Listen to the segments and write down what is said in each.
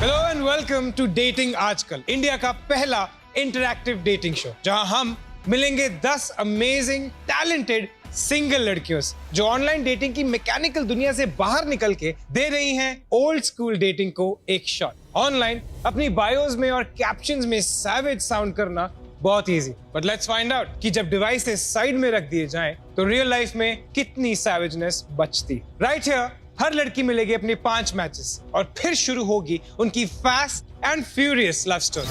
Hello and welcome to dating Aajkal, India का पहला interactive dating show, जहां हम मिलेंगे 10 अमेजिंग टैलेंटेड सिंगल लड़कियों से जो ऑनलाइन डेटिंग की मैकेनिकल दुनिया से बाहर निकल के दे रही हैं ओल्ड स्कूल डेटिंग को एक शॉट। ऑनलाइन अपनी बायोज में और कैप्शंस में सैवेज साउंड करना बहुत easy, but let's find out कि जब डिवाइसेस साइड में रख दिए जाएं तो रियल लाइफ में कितनी सैवेजनेस बचती। राइट हियर हर लड़की मिलेगी अपनी 5 मैचेस और फिर शुरू होगी उनकी fast and furious love story.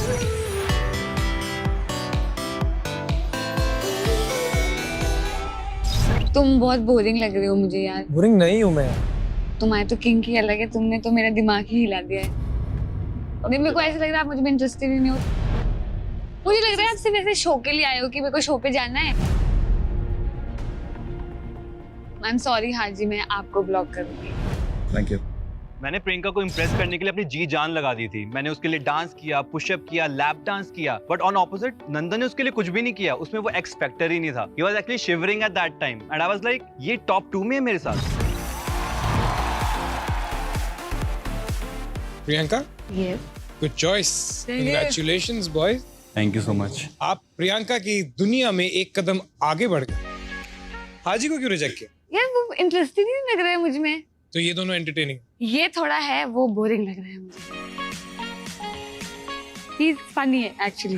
तुम बहुत बोरिंग लग रहे हो मुझे यार। बोरिंग नहीं हूं मैं। तुम्हारे तो किंग ही अलग है, तुमने तो मेरा दिमाग ही हिला दिया है। अभी मेरे को ऐसा लग रहा है आप मुझ में इंटरेस्टेड ही नहीं हो। मुझे लग रहा है आप सिर्फ ऐसे शो के लिए आए हो कि मेरे को शो पे जाना है। आई एम सॉरी हाजी, मैं आपको ब्लॉक करूंगी। Thank you. मैंने प्रियंका को इम्प्रेस करने के लिए अपनी जी जान लगा दी थी। मैंने उसके लिए डांस किया, पुशअप किया, लैप डांस किया, बट ऑन ऑपोजिट नंदन ने उसके लिए कुछ भी नहीं किया। उसमें वो एक्स फैक्टर ही नहीं था। He was actually shivering eight that time and I was like ये टॉप 2 में है मेरे साथ। Priyanka, yes, good choice, congratulations boys. Thank you so much. आप प्रियंका की दुनिया में एक कदम आगे बढ़ गए। हाजी को क्यों रिजेक्ट किया? यार वो इंटरेस्टिंग ही नहीं लग रहा है मुझ में। तो ये दोनों एंटरटेनिंग। ये थोड़ा है, वो बोरिंग लग रहा है मुझे। ही इज फनी है एक्चुअली।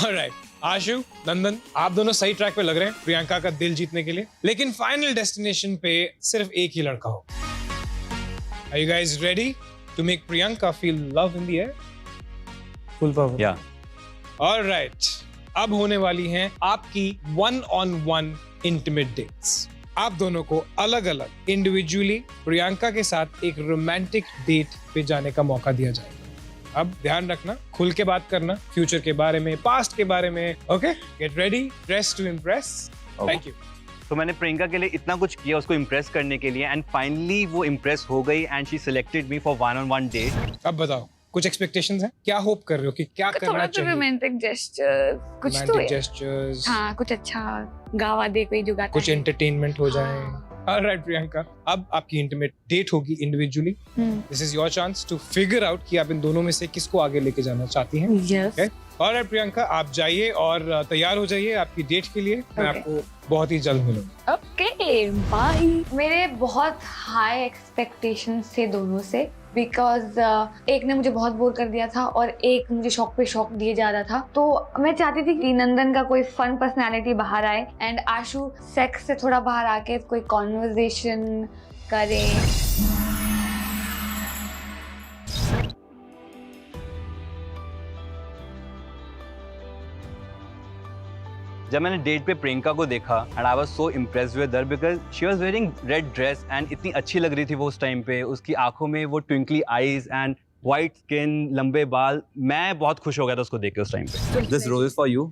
ऑलराइट, आशु, नंदन, आप दोनों सही ट्रैक पे लग रहे हैं प्रियंका का दिल जीतने के लिए, लेकिन फाइनल डेस्टिनेशन पे सिर्फ एक ही लड़का हो। Are you guys ready to make Priyanka feel love in the air? Full power. या All right. अब होने वाली हैं आपकी 1-on-1 intimate dates. आप दोनों को अलग अलग इंडिविजुअली प्रियंका के साथ एक रोमांटिक डेट पे जाने का मौका दिया जाएगा। अब ध्यान रखना, खुल के बात करना, फ्यूचर के बारे में, पास्ट के बारे में। Okay, get ready, dress to impress. Thank you. तो मैंने प्रियंका के लिए इतना कुछ किया उसको इम्प्रेस करने के लिए एंड फाइनली वो इम्प्रेस हो गई and she selected me for 1-on-1 date. अब बताओ, कुछ एक्सपेक्टेशंस हैं? क्या होप कर रहे हो कि क्या करना थोड़ा तो चाहिए? रोमांटिक जेस्चर कुछ तो रोमांटिक है। जेस्चर्स, हाँ, कुछ अच्छा गावा दे कोई जो गाता कुछ है। एंटरटेनमेंट हो जाए। हाँ। ऑलराइट प्रियंका, अब आपकी इंटीमेट डेट होगी individually. This is your chance to figure out कि आप इन दोनों में से किसको आगे लेके जाना चाहती हैं। यस। Okay? ऑलराइट प्रियंका, आप जाइए और तैयार हो जाइए आपकी डेट के लिए। मैं Okay. आपको बहुत ही जल्द मिलूंगा। Okay, bye. मेरे बहुत हाई एक्सपेक्टेशंस थे दोनों से, बिकॉज एक ने मुझे बहुत बोर कर दिया था और एक मुझे शौक पे शौक दिए जा रहा था। तो मैं चाहती थी कि नंदन का कोई फन पर्सनालिटी बाहर आए एंड आशु सेक्स से थोड़ा बाहर आके कोई कॉन्वर्सेशन करे। जब मैंने डेट पे प्रियंका को देखा and I was so impressed with her because she was wearing red dress and इतनी अच्छी लग रही थी वो उस टाइम पे। उसकी आंखों में वो twinkly eyes and white skin, लंबे बाल। मैं बहुत खुश हो गया था उसको देख के उस टाइम पे। This rose is for you.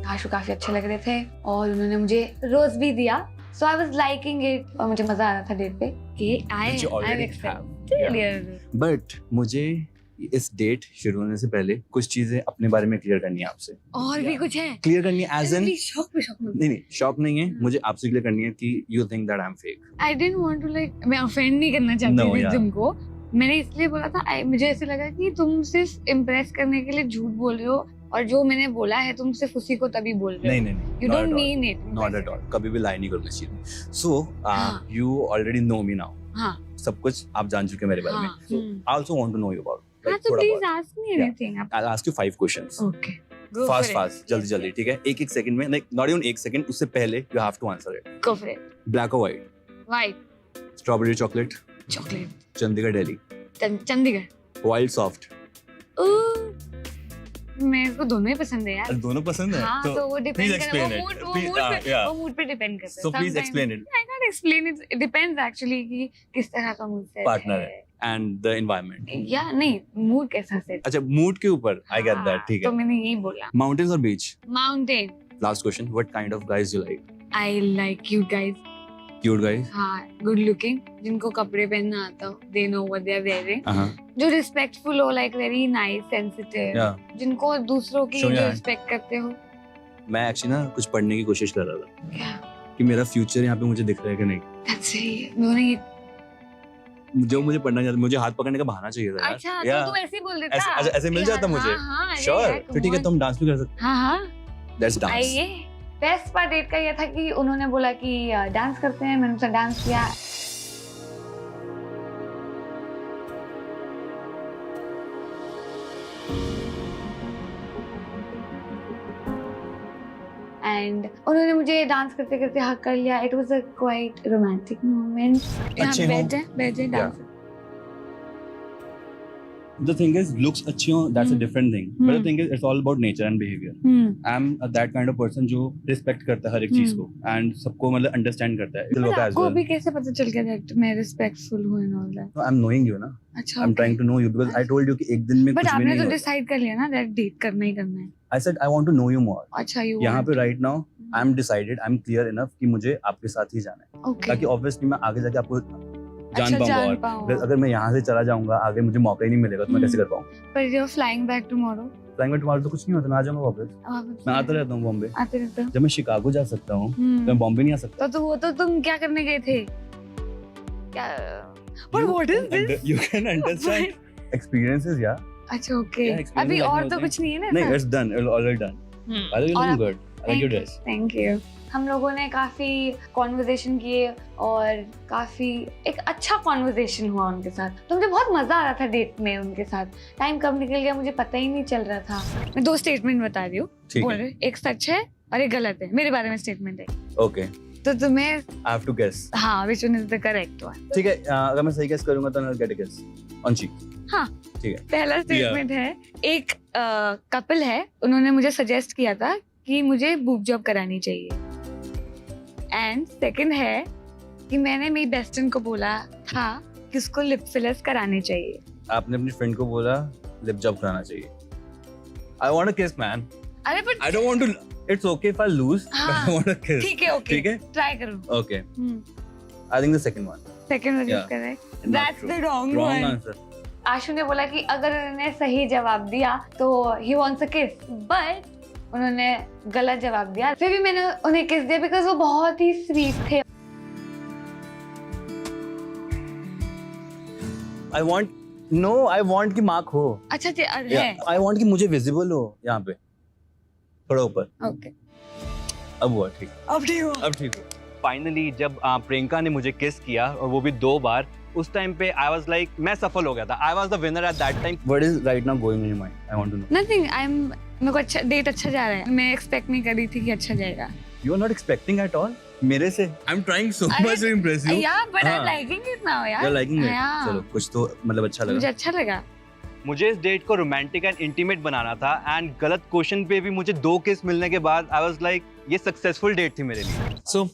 Ashu काफी अच्छे लग रहे थे और उन्होंने मुझे रोज भी दिया, सो आई वाज लाइकिंग इट और मुझे मजा आ रहा था डेट पे कि Which you already have. Expected. But मुझे इस डेट शुरू होने से पहले कुछ चीजें अपने बारे में क्लियर करनी है आपसे। और भी कुछ है? क्लियर करनी है एज एन, शौक पे शौक में। नहीं शॉक नहीं है, मुझे आपसे क्लियर करनी है कि you think that I am fake. I didn't want to like, मैं ऑफेंड नहीं करना चाहती No, थी yeah. तुमको। मैंने इसलिए बोला था, मुझे ऐसे लगा कि तुम सिर्फ इम्प्रेस करने के लिए झूठ बोल रहे हो और जो मैंने बोला है तुम सिर्फ उसी को तभी बोल रहे हो। नहीं You don't mean it. Not at all, कभी भी लाई नहीं करूंगा इस चीज में। सो हाँ. You already know me now. हाँ। सब कुछ आप जान चुके हैं मेरे बारे में। हाँ. So I also want to know you about हाँ, तो please ask me anything. I will ask you 5 questions. Okay, fast fast, जल्दी जल्दी, ठीक है? एक सेकंड में, लाइक नॉट इवन 1 सेकंड, उससे पहले you have to answer it. Go for it. Black और white, white, strawberry chocolate, chocolate, Chandigarh Delhi, Chandigarh, wild soft. मेरे को दोनों ही पसंद है यार। दोनों पसंद है? हाँ, तो वो डिपेंड करता है, वो मूड पे डिपेंड करता है। So please explain it. I can't explain it. It depends actually कि किस तरह का मूड सेट पार्टनर है एंड द एनवायरनमेंट। या नहीं, मूड कैसा सेट। अच्छा, मूड के ऊपर आई गेट दैट, ठीक तो है। मैंने यही बोला। माउंटेन्स और beach? Mountain. Last question, what kind of guys you like? I like cute guys. Cute guys? हाँ, गुड लुकिंग, जिनको कपड़े पहनना आता हो, they know what they are wearing, हां, जो रिस्पेक्टफुल हो, लाइक वेरी नाइस, सेंसिटिव, या जिनको दूसरों की Show your hand. रिस्पेक्ट करते हो। मैं एक्चुअली ना कुछ पढ़ने की कोशिश कर रहा था क्या? कि मेरा फ्यूचर यहाँ पे मुझे दिख रहा है कि नहीं। That's सही है। उन्होंने ये जो मुझे पढ़ना नहीं आता, मुझे हाथ पकड़ने का बहाना चाहिए था यार। अच्छा या तो तुम ऐसे ही बोल देता। ऐसे मिल जाता मुझे। हाँ, श्योर, तो ठीक है, तो हम डांस भी कर सकते हाँ हाँ हैं। Let's dance. आइए। बेस्ट पार्ट डेट का ये था कि उन्होंने बोला कि डांस करते हैं, मैंने उनसे डांस किया। एंड उन्होंने मुझे डांस करते करते हक कर लिया। It was a quite romantic moment. यहाँ अच्छे पे हों। बैठ जाए dance. The thing is, looks अच्छे हो, that's a different thing. But the thing is, it's all about nature and behavior. I'm that kind of person जो respect करता है हर एक चीज को and सबको मतलब understand करता है. पर आपको अभी कैसे पता चल गया that मैं respectful हूँ and all that? No, I'm knowing you ना. अच्छा I'm trying to know you because I told you कि एक दिन में बट कुछ भी आपने नहीं तो होता. डिसाइड कर लिया ना that date करना ही करना है। I said I want to know you more. अच्छा you यहाँ want पे right now I'm decided, I'm clear enough कि मुझे आपके साथ ही जाना है. okay ताकि obviously मैं आगे जाके आपको जान अच्छा, जान पाऊंगा पाऊंगा। और अगर मैं यहाँ से चला जाऊंगा आगे मुझे मौका ही नहीं मिलेगा तो मैं कैसे कर पाऊंगा. पर you're flying back tomorrow। Flying में तुम्हारा तो कुछ नहीं होता, मैं आ जाऊंगा वापस. मैं आता रहता हूँ बॉम्बे. आते रहते हो। जब मैं शिकागो जा सकता हूँ तो मैं बॉम्बे नहीं आ सकता. तो वो तो तुम क्या करने गए थे? क्या But what is this? You can understand experiences, yeah. अच्छा ओके Yeah, experience अभी like और होते तो हैं. कुछ नहीं है ना नहीं, ऐसा? it's done. It's already done. By the way, और you look good. I like your dress. Thank you. हम लोगों ने काफी कॉन्वर्सेशन किए और काफी एक अच्छा कॉन्वर्सेशन हुआ उनके साथ। तो मुझे बहुत मजा आ रहा था डेट में उनके साथ। टाइम कब निकल गया मुझे पता ही नहीं चल रहा था। मैं 2 स्टेटमेंट बता रही हूँ। ठीक बोल है. रहे एक सच है और एक गलत है। मेरे बारे में स्टेटमेंट है Okay. तो तुम्हें I have to guess. हाँ which one is the correct one. ठीक है. अगर मैं सही guess करूंगा तो I'll get a guess on cheek. हाँ ठीक है. पहला स्टेटमेंट है एक कपल है, उन्होंने मुझे सजेस्ट किया था कि मुझे बूब जॉब करानी चाहिए। एंड सेकंड है कि मैंने मेरी बेस्टन को बोला था कि उसको लिप फिलर्स कराने चाहिए। आपने अपनी फ्रेंड को बोला लिप जॉब कराना चाहिए. I want a kiss, man. अरे पर I don't want to. It's okay if I lose, but हाँ. I want a kiss. ठीक है ओके ठीक है? ट्राई करो। Okay. I think the second one. Second one is Yeah. Correct. Not that's true. The wrong Wrong one. answer. आशु ने बोला कि अगर उन्होंने सही जवाब दिया तो ही वांट्स अ किस, बट उन्होंने गलत जवाब दिया। फिर भी मैंने उन्हें किस दिया बिकॉज वो बहुत ही स्वीट थे। I want. No, I want कि मार्क हो. अच्छा है Yeah, I want कि मुझे विजिबल हो यहाँ पे थोड़ा ऊपर. ओके अब हुआ ठीक. अब ठीक हो। अब ठीक हो. फाइनली जब प्रियंका ने मुझे किस किया और वो भी 2 बार, उस टाइम पे आई वाज लाइक मैं सफल हो गया था. I was the winner eight that time. What is right now going in your mind? I want to know. Nothing I am मेरे को अच्छा डेट अच्छा जा रहा है। मैं एक्सपेक्ट नहीं कर रही थी कि अच्छा जाएगा। You are not expecting at all. मेरे से. I'm trying so अरे, much to impress you. या बट आई एम हाँ. लाइकिंग इट नाउ यार। You're liking it. हाँ. चलो कुछ तो मतलब अच्छा मुझे लगा. अच्छा लगा। मुझे इस डेट को रोमांटिक एंड इंटीमेट बनाना था एंड गलत क्वेश्चन पे भी मुझे 2 किस मिलने के बाद आई वाज लाइक ये सक्सेसफुल डेट थी मेरे लिए. So,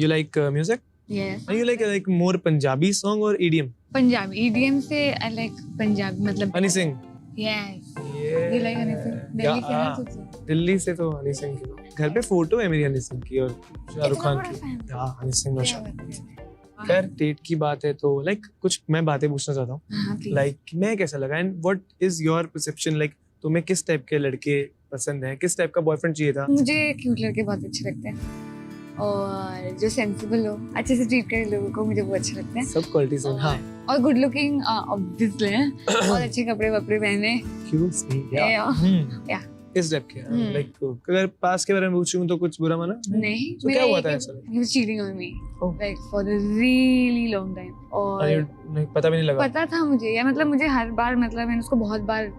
you like music? Yes And you like more Punjabi song or EDM? Punjabi EDM से आई लाइक पंजाबी मतलब Honey Singh. Yes Yeah. You like Honey Singh Delhi से है हाँ, तो दिल्ली से तो हनी सिंह की घर पे फोटो है मेरी हनी सिंह की और शाहरुख खान की. हाँ हनी सिंह और शाहरुख. खैर डेट की बात है तो लाइक कुछ मैं बातें पूछना चाहता हूँ. हाँ प्लीज। लाइक मैं कैसा लगा and what is your perception, like तुम्हें किस टाइप के लड़के पसंद हैं, किस टाइप का बॉयफ्रेंड चाहिए था? मुझे क्यूट लड़के बहुत अच्छे लगते हैं और जो सेंसिबल हो, अच्छे से ट्रीट करे लोगों को, मुझे वो अच्छे लगते हैं। सब क्वालिटीज हैं. हाँ और गुड लुकिंग ऑब्वियसली और अच्छे कपड़े वपड़े पहने। क्यूट सी Yeah. इस टाइप के. लाइक अगर पास के बारे में पूछूं तो कुछ बुरा माना? नहीं तो क्या हुआ था ऐसा? he was cheating on me Oh. like for a really long time और नहीं पता भी नहीं लगा. पता था मुझे, या मतलब मुझे हर बार मतलब मैंने उसको बहुत बार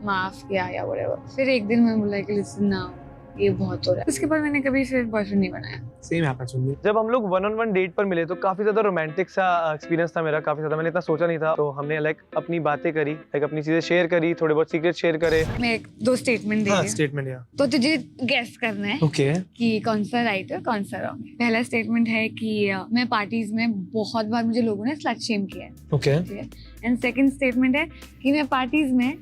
माफ किया या whatever। फिर एक दिन मैं बोला कि लिसन नाउ ये बहुत हो रहा है। उसके बाद मैंने कभी फिर बॉयफ्रेंड नहीं बनाया। Same happens with me. जब हम लोग 1-on-1 डेट पर मिले तो काफी ज्यादा रोमांटिक सा एक्सपीरियंस था मेरा. काफी ज्यादा मैंने इतना सोचा नहीं था. तो हमने लाइक अपनी बातें करी, लाइक अपनी चीजें शेयर करी, थोड़े बहुत सीक्रेट शेयर करे. मैं 2 स्टेटमेंट दे हाँ रही हूँ स्टेटमेंट या तो तुझे गेस करना है ओके. कि कौन सा राइट है कौन सा रॉन्ग है। पहला स्टेटमेंट है कि मैं पार्टीज में बहुत बार मुझे लोगों ने स्लट शेम किया है। ओके. एंड सेकंड स्टेटमेंट है कि मैं पार्टीज में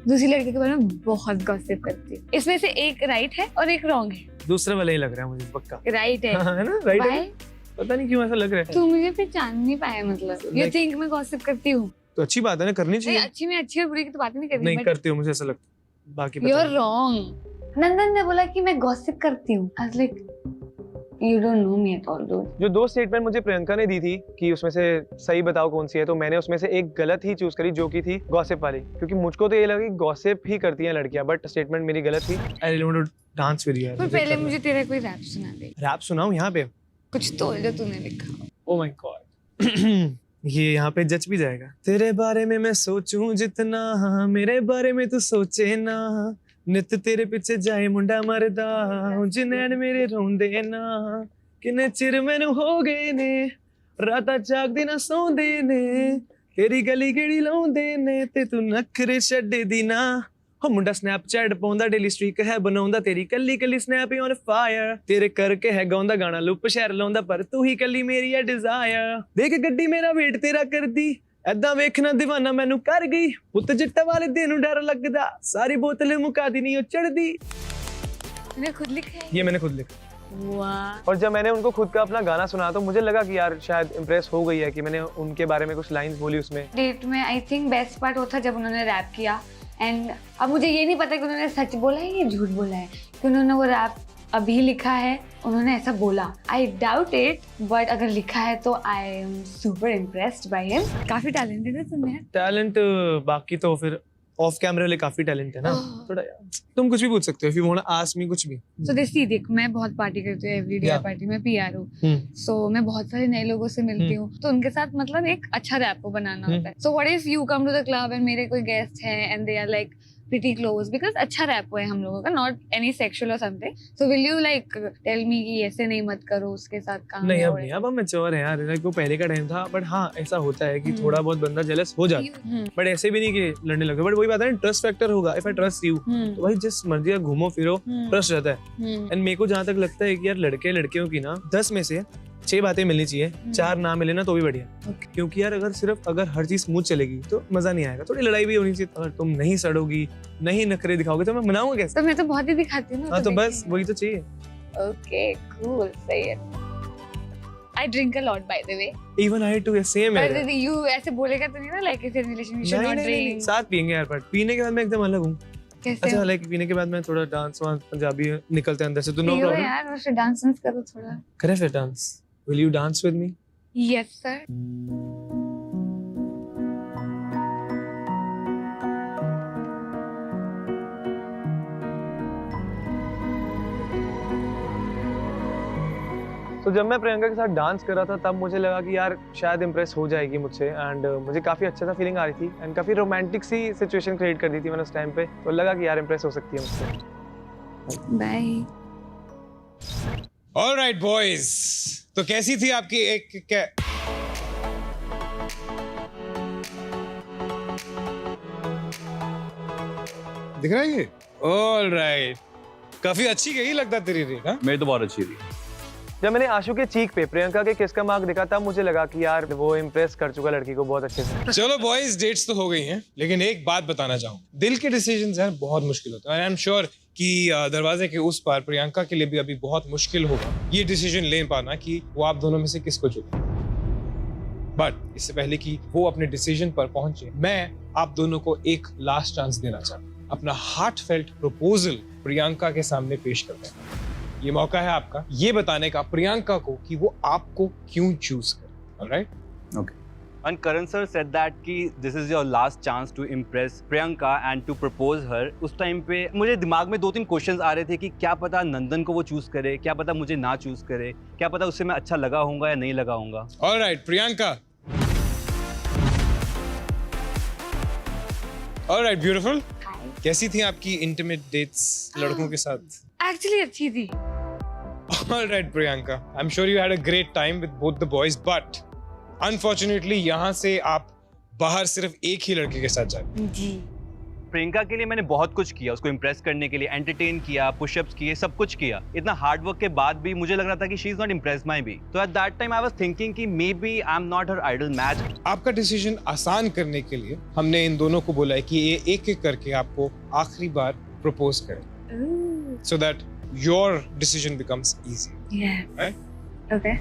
दूसरी लड़की के बारे में बहुत गॉसिप करती हूँ। इसमें से एक राइट है और एक रॉन्ग है। दूसरा वाला ही लग रहा है मुझे पक्का. राइट है हाँ, है ना राइट है. Why? पता नहीं क्यों ऐसा लग रहा है. तू मुझे पहचान नहीं पाया मतलब यू Like- थिंक मैं गॉसिप करती हूँ। तो अच्छी बात है ना, करनी नहीं चाहिए. अच्छी में अच्छी और बुरी की तो बात नहीं करनी नहीं बट करते हो मुझे ऐसा लगता है. बाकी यू आर पता रॉन्ग। नंदन ने बोला कि मैं गॉसिप करती हूँ। I was like You don't know me at all, dude. जो 2 स्टेटमेंट मुझे प्रियंका ने दी थी कि उसमें से सही बताओ कौन सी है, तो मैंने उसमें से एक गलत ही चूज करी जो कि थी गॉसिप वाली, क्योंकि मुझको तो ये लगा कि गॉसिप ही करती हैं लड़कियां, बट स्टेटमेंट मेरी गलत थी। I really want to dance with you. पर पहले मुझे तेरा कोई रैप सुना दे, रैप सुनाऊं यहाँ पे? कुछ तो जो तूने लिखा। Oh my God. ये यहाँ पे जज भी जाएगा। तेरे बारे में मैं सोचूं जितना, मेरे बारे में तू सोचे ना, नित तेरे पीछे जाए मुंडा मरदा, जिनैन मेरे रोंदे ना, किन्ने चिर मैनू हो गए ने, राता जागदे ना सौंदे ने, तेरी गली गेड़ी लाउंदे ने, ते तू नखरे छड्डे दी ना। हो मुंडा स्नैपचैट पाउंदा, डेली स्ट्रीक है बनाउंदा, तेरी कली कली स्नैप ऑन फायर, तेरे करके है गाउंदा गाना लुप शहर लाउंदा, पर तू ही कली मेरी है डिजायर। देख गड्डी मेरा वेट तेरा करदी, ऐदां वेखना दीवाना मैनू कर गई, पुत्त जिट्टा वाले दिन डर लगदा, सारी बोतल मुका दी नहीं चढ़दी। मैंने खुद लिखा है ये मैंने खुद लिखा। वाह। और जब मैंने उनको खुद का अपना गाना सुना तो मुझे लगा कि यार शायद इम्प्रेस हो गई है कि मैंने उनके बारे में कुछ लाइंस बोली उसमें। डेट में आई थिंक बेस्ट पार्ट वो था जब उन्होंने रैप किया, एंड अब मुझे ये नहीं पता कि उन्होंने सच बोला है या झूठ बोला है, कि उन्होंने वो रैप अभी लिखा है, उन्होंने ऐसा बोला। आई डाउट इट, बट अगर लिखा है तो I am super impressed by him. काफी टैलेंटेड है तुम यार। टैलेंट बाकी तो फिर ऑफ कैमरा वाले काफी टैलेंट है ना। थोड़ा तुम कुछ भी पूछ सकते हो, if you want to ask me कुछ भी। सो देख मैं बहुत पार्टी करती हूँ, एवरीडे Yeah. पार्टी में PR हूँ, सो मैं बहुत सारे नए लोगों से मिलती हूँ, तो उनके साथ मतलब एक अच्छा रैप बनाना होता है। So what if you come to the club and मेरे कोई गेस्ट हैं and they are like pretty close, because अच्छा रैप है हम लोगों का, not any sexual or something, so will you like tell me कि ऐसे नहीं मत करो, उसके साथ काम नहीं अब नहीं, अब हम मैच्योर हैं यार, लाइक वो पहले का टाइम था, बट हाँ ऐसा होता है कि थोड़ा बहुत बंदा जेलस हो जाता है, बट ऐसे भी नहीं कि लड़ने लगे। बट वही बात है ना, ट्रस्ट फैक्टर होगा। इफ आई ट्रस्ट यू तो भाई जिस मर्जी का घूमो फिरो ट्रस्ट रहता है। एंड मेरे को जहाँ तक लगता है कि यार लड़के लड़कियों की ना 10 में से 6 बातें मिलनी चाहिए, 4 ना मिले ना तो भी बढ़िया। क्योंकि यार अगर हर चीज स्मूथ चलेगी तो मजा नहीं आएगा, थोड़ी लड़ाई भी होनी चाहिए। अगर तुम नहीं सड़ोगी, नहीं नखरे दिखाओगे तो मैं मनाऊंगा कैसे? तो मैं तो बहुत ही दिखाती हूँ ना। हाँ तो बस वही तो चाहिए। ओके कूल, सही है। I drink a lot by the way. Even I too, same है। पर you ऐसे बोलेगा तो नहीं ना, like if in relation you should not drink. साथ पियेंगे यार, बट पीने के बाद मैं एकदम अलग हूँ। कैसे? अच्छा लाइक पीने के बाद मैं थोड़ा डांस वांस पंजाबी निकलते हैं अंदर से, तो नो पियो प्रॉब्लम। यार, और डांस करो थोड़ा। करे फिर dance. Will you dance with me? Yes sir. तो जब मैं प्रियंका के साथ डांस कर रहा था तब मुझे लगा कि यार शायद इम्प्रेस हो जाएगी मुझसे, एंड मुझे काफी अच्छा सा फीलिंग आ रही थी, एंड काफी रोमांटिक सी सिचुएशन क्रिएट कर दी थी मैंने उस टाइम पे, तो लगा कि यार इम्प्रेस हो सकती है मुझसे। Bye. All right, boys. तो कैसी थी आपकी एक क्या? दिख रहा है ये? All right. काफी अच्छी गई लगता तेरी रेट, हाँ? मेरी तो बहुत अच्छी थी। जब मैंने आशु के चीक पे प्रियंका के किस का मार्क देखा तब मुझे लगा कि यार वो इम्प्रेस कर चुका लड़की को बहुत अच्छे से। चलो बॉयज, डेट्स तो हो गई हैं, लेकिन एक बात बताना चाहूँ, दिल के डिसीजंस यार बहुत मुश्किल होता है। आई एम श्योर कि दरवाजे के उस पार प्रियंका के लिए भी अभी बहुत मुश्किल होगा ये डिसीजन ले पाना कि वो आप दोनों में से किसको चुने। बट इससे पहले कि वो अपने डिसीजन पर पहुंचे, मैं आप दोनों को एक लास्ट चांस देना चाहता हूँ। अपना हार्टफेल्ट प्रपोजल प्रियंका के सामने पेश करते हैं। ये मौका है आपका ये बताने का प्रियंका को कि वो आपको क्यों चूज करे। Alright? Okay. And Karan sir said that कि this is your last chance to impress Priyanka and to propose her. उस टाइम पे मुझे दिमाग में 2-3 क्वेश्चंस आ रहे थे कि क्या पता नंदन को वो चूज करे, क्या पता मुझे ना चूज करे, क्या पता उससे मैं अच्छा लगा होऊंगा या नहीं लगा होऊंगा। ऑलराइट प्रियंका। Alright beautiful. कैसी थी आपकी इंटीमेट डेट्स लड़कों के साथ? Actually अच्छी थी। All right, Priyanka. I'm sure you had a great time with both the boys, but unfortunately यहाँ से आप बाहर सिर्फ एक ही लड़के के साथ जाए। जी। प्रियंका के लिए मैंने बहुत कुछ किया, उसको इम्प्रेस करने के लिए, एंटरटेन किया, पुशअप्स किए, सब कुछ किया। इतना हार्ड वर्क के बाद भी मुझे लग रहा था कि she is not impressed by me. तो at that time I was thinking कि maybe I am not her ideal match. आपका डिसीजन आसान करने के लिए हमने इन दोनों को बोला है कि ये एक एक करके आपको आखिरी बार प्रपोज करें, so that your decision becomes easy. Yeah. Right? Okay.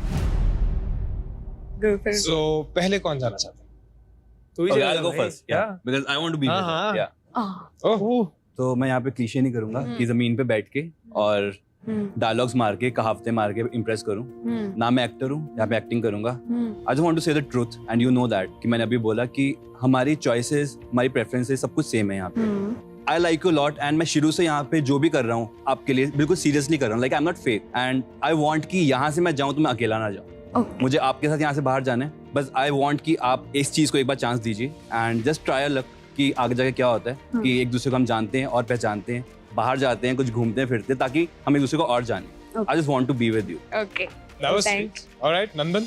Go for it. So पहले कौन जाना चाहता है? तो Okay, I'll go first. Yeah. Because I want to be with her. Yeah. Oh. ओह, तो मैं यहाँ पे क्लीशे नहीं करूंगा कि जमीन पे बैठ के और डायलॉग्स मार के, कहावतें मार के इम्प्रेस करूं। ना मैं एक्टर हूं, यहाँ पे एक्टिंग करूंगा। आई जस्ट वांट टू से the truth and you know that कि मैंने अभी बोला कि हमारी चॉइसेस, हमारी प्रेफरेंसेस सब कुछ सेम है यहाँ पे। I like you lot and मैं शुरू से यहाँ पे जो भी कर रहा हूँ आपके लिए बिल्कुल सीरियसली कर रहा हूँ। Like I am not fake and I want कि यहाँ से मैं जाऊँ तो मैं अकेला ना जाऊँ। मुझे आपके साथ यहाँ से बाहर जाना है, बस आई वांट कि आप इस चीज को एक बार चांस दीजिए एंड जस्ट ट्राई लक कि आगे जाके क्या होता है कि एक दूसरे को हम जानते हैं और पहचानते हैं, बाहर जाते हैं, कुछ घूमते हैं फिरते हैं ताकि हम एक दूसरे को और जाने। I just want to be with you. Okay, That was sweet. All right, Nandan.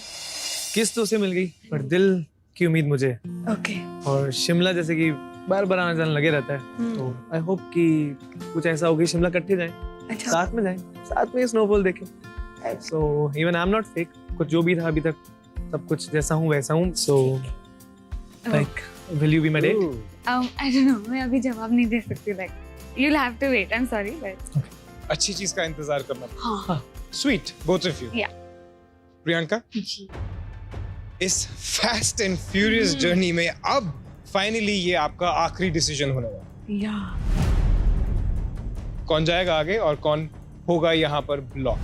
किस तो से मिल गई पर दिल की उम्मीद मुझे, ओके, और शिमला जैसे कि बार बार आना जाना लगे रहता है, तो आई होप कि कुछ ऐसा हो कि शिमला इकट्ठे जाएं, अच्छा, साथ में जाएं, साथ में स्नोफॉल देखें। So even I am not fake, कुछ जो भी था अभी तक सब कुछ जैसा हूँ वैसा हूँ। So like will you be my date? I don't know, मैं अभी जवाब नहीं दे सकती। Like you will have to wait, I am sorry but अच्छी चीज का इंतजार करना। हाँ, sweet, both of you. Yeah. Priyanka, ji, इस फास्ट एंड फ्यूरियस जर्नी में अब फाइनली ये आपका आखिरी डिसीजन होने वाला है। या कौन जाएगा आगे और कौन होगा यहाँ पर ब्लॉक।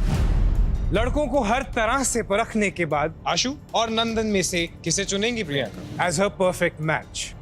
लड़कों को हर तरह से परखने के बाद आशु और नंदन में से किसे चुनेंगी प्रियंका एज हर परफेक्ट मैच?